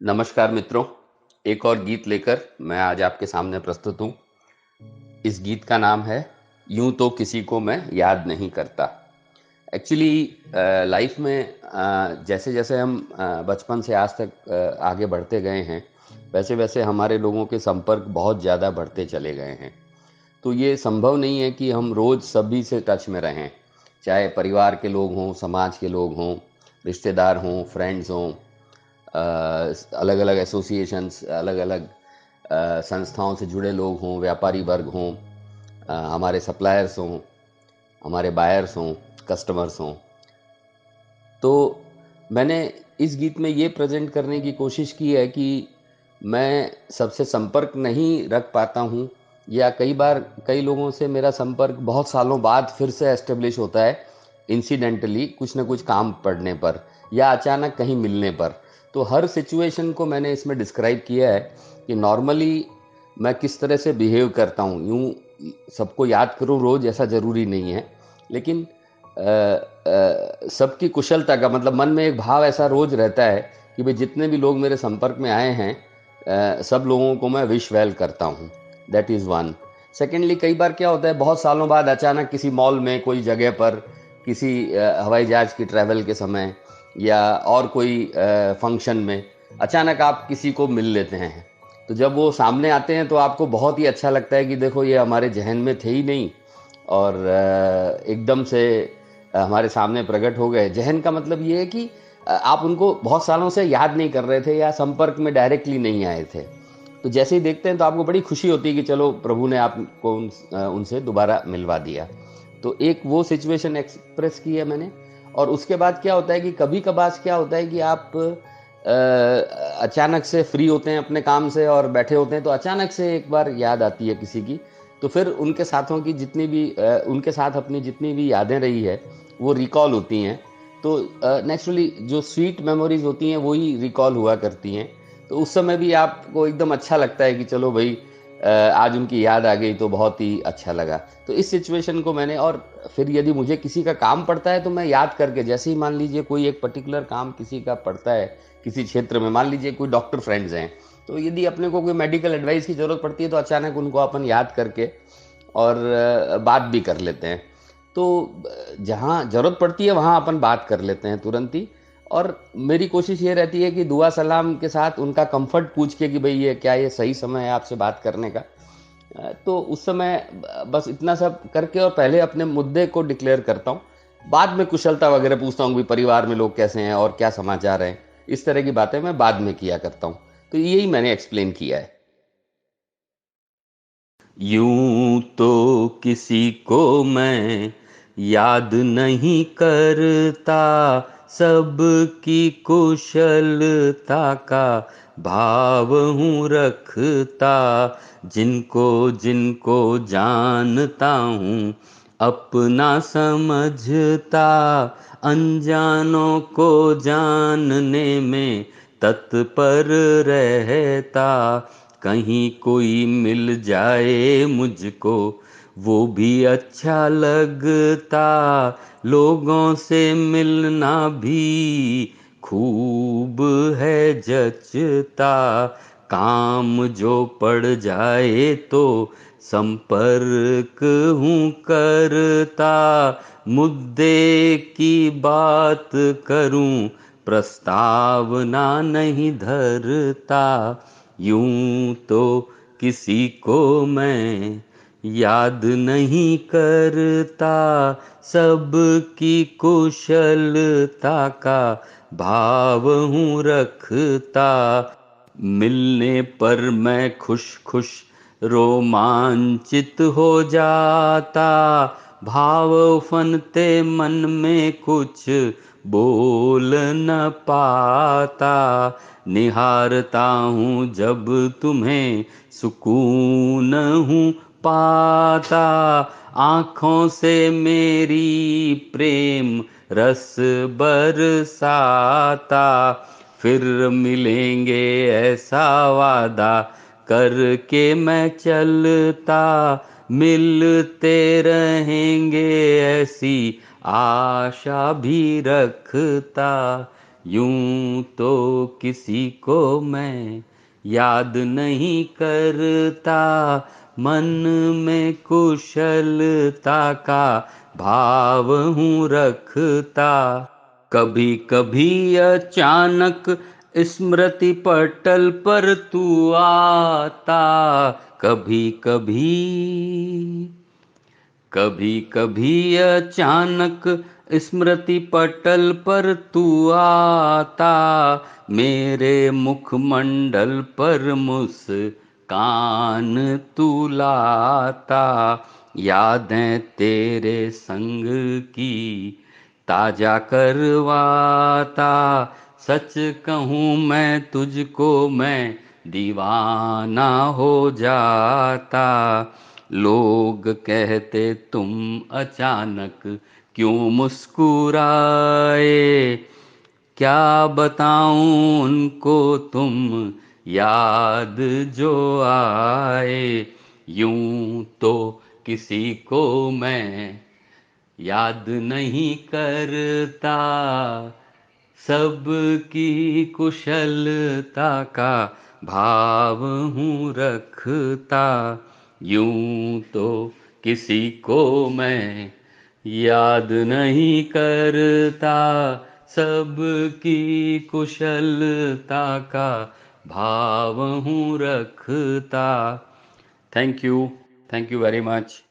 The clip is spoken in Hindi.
नमस्कार मित्रों, एक और गीत लेकर मैं आज आपके सामने प्रस्तुत हूँ। इस गीत का नाम है यूँ तो किसी को मैं याद नहीं करता। एक्चुअली लाइफ में जैसे-जैसे हम बचपन से आज तक आगे बढ़ते गए हैं, वैसे-वैसे हमारे लोगों के संपर्क बहुत ज़्यादा बढ़ते चले गए हैं। तो ये संभव नहीं है कि हम रोज़ सभी से टच में रहें, चाहे परिवार के लोग हों, समाज के लोग हों, रिश्तेदार हों, फ्रेंड्स हों, अलग-अलग एसोसिएशंस, अलग-अलग संस्थाओं से जुड़े लोग हों, व्यापारी वर्ग हों, हमारे सप्लायर्स हों, हमारे बायर्स हों, कस्टमर्स हों। तो मैंने इस गीत में ये प्रेज़ेंट करने की कोशिश की है कि मैं सबसे संपर्क नहीं रख पाता हूँ या कई बार कई लोगों से मेरा संपर्क बहुत सालों बाद फिर से एस्टेब्लिश होता है, इंसिडेंटली कुछ न कुछ काम पड़ने पर या अचानक कहीं मिलने पर। तो हर सिचुएशन को मैंने इसमें डिस्क्राइब किया है कि नॉर्मली मैं किस तरह से बिहेव करता हूँ। यूँ सबको याद करूँ रोज़ ऐसा ज़रूरी नहीं है, लेकिन सबकी कुशलता का मतलब मन में एक भाव ऐसा रोज़ रहता है कि भई जितने भी लोग मेरे संपर्क में आए हैं, सब लोगों को मैं विश वेल करता हूँ। That is one. सेकेंडली कई बार क्या होता है बहुत सालों बाद अचानक किसी मॉल में, कोई जगह पर, किसी हवाई जहाज़ की ट्रैवल के समय या और कोई फंक्शन में अचानक आप किसी को मिल लेते हैं। तो जब वो सामने आते हैं तो आपको बहुत ही अच्छा लगता है कि देखो ये हमारे ज़हन में थे ही नहीं और एकदम से हमारे सामने प्रकट हो गए। ज़हन का मतलब ये है कि आप उनको बहुत सालों से याद नहीं कर रहे थे या संपर्क में डायरेक्टली नहीं आए थे। तो जैसे ही देखते हैं तो आपको बड़ी खुशी होती है कि चलो प्रभु ने आपको उनसे दोबारा मिलवा दिया। तो एक वो सिचुएशन एक्सप्रेस की है मैंने और उसके बाद क्या होता है कि कभी-कभार क्या होता है कि आप अचानक से फ्री होते हैं अपने काम से और बैठे होते हैं तो अचानक से एक बार याद आती है किसी की, तो फिर उनके साथों की जितनी भी उनके साथ अपनी जितनी भी यादें रही है, वो रिकॉल होती हैं। तो नेचुरली जो स्वीट मेमोरीज़ होती हैं, वो ही रिकॉल हुआ करती हैं। तो उस समय भी आपको एकदम अच्छा लगता है कि चलो भई आज उनकी याद आ गई तो बहुत ही अच्छा लगा। तो इस सिचुएशन को मैंने और फिर यदि मुझे किसी का काम पड़ता है तो मैं याद करके जैसे ही मान लीजिए कोई एक पर्टिकुलर काम किसी का पड़ता है, किसी क्षेत्र में, मान लीजिए कोई डॉक्टर फ्रेंड्स हैं, तो यदि अपने को कोई मेडिकल एडवाइस की ज़रूरत पड़ती है तो अचानक उनको अपन याद करके और बात भी कर लेते हैं। तो जहाँ ज़रूरत पड़ती है वहाँ अपन बात कर लेते हैं तुरंत ही और मेरी कोशिश ये रहती है कि दुआ सलाम के साथ उनका कम्फ़र्ट पूछ के कि भई ये क्या ये सही समय है आपसे बात करने का? तो उस समय बस इतना सब करके और पहले अपने मुद्दे को डिक्लेयर करता हूँ। बाद में कुशलता वगैरह पूछता हूँ कि परिवार में लोग कैसे हैं और क्या समाचार हैं? इस तरह की बातें मैं बाद में किया करता हूँ। तो यही मैंने एक्सप्लेन किया है। यूं तो किसी को मैं याद नहीं करता, सबकी कुशलता का भाव हूँ रखता, जिनको जिनको जानता हूँ अपना समझता, अनजानों को जानने में तत्पर रहता, कहीं कोई मिल जाए मुझको वो भी अच्छा लगता, लोगों से मिलना भी खूब है जचता, काम जो पड़ जाए तो संपर्क हूँ करता, मुद्दे की बात करूं प्रस्तावना नहीं धरता, यूं तो किसी को मैं याद नहीं करता, सबकी कुशलता का भाव हूँ रखता, मिलने पर मैं खुश खुश रोमांचित हो जाता, भाव उफनते मन में कुछ बोल न पाता, निहारता हूँ जब तुम्हें सुकून हूँ पाता, आँखों से मेरी प्रेम रस बरसाता, फिर मिलेंगे ऐसा वादा करके मैं चलता, मिलते रहेंगे ऐसी आशा भी रखता, यूं तो किसी को मैं याद नहीं करता, मन में कुशलता का भाव हूँ रखता। कभी कभी अचानक स्मृति पटल पर तू आता, कभी कभी कभी कभी अचानक स्मृति पटल पर तू आता, मेरे मुखमंडल पर मुस्कान तू लाता। यादें तेरे संग की ताजा करवाता, सच कहूँ मैं तुझको मैं दीवाना हो जाता। लोग कहते तुम अचानक क्यों मुस्कुराए, क्या बताऊं उनको तुम याद जो आए। यूं तो किसी को मैं याद नहीं करता, सबकी कुशलता का भाव हूँ रखता। यूं तो किसी को मैं याद नहीं करता, सबकी कुशलता का भाव हूँ रखता। Thank you very much.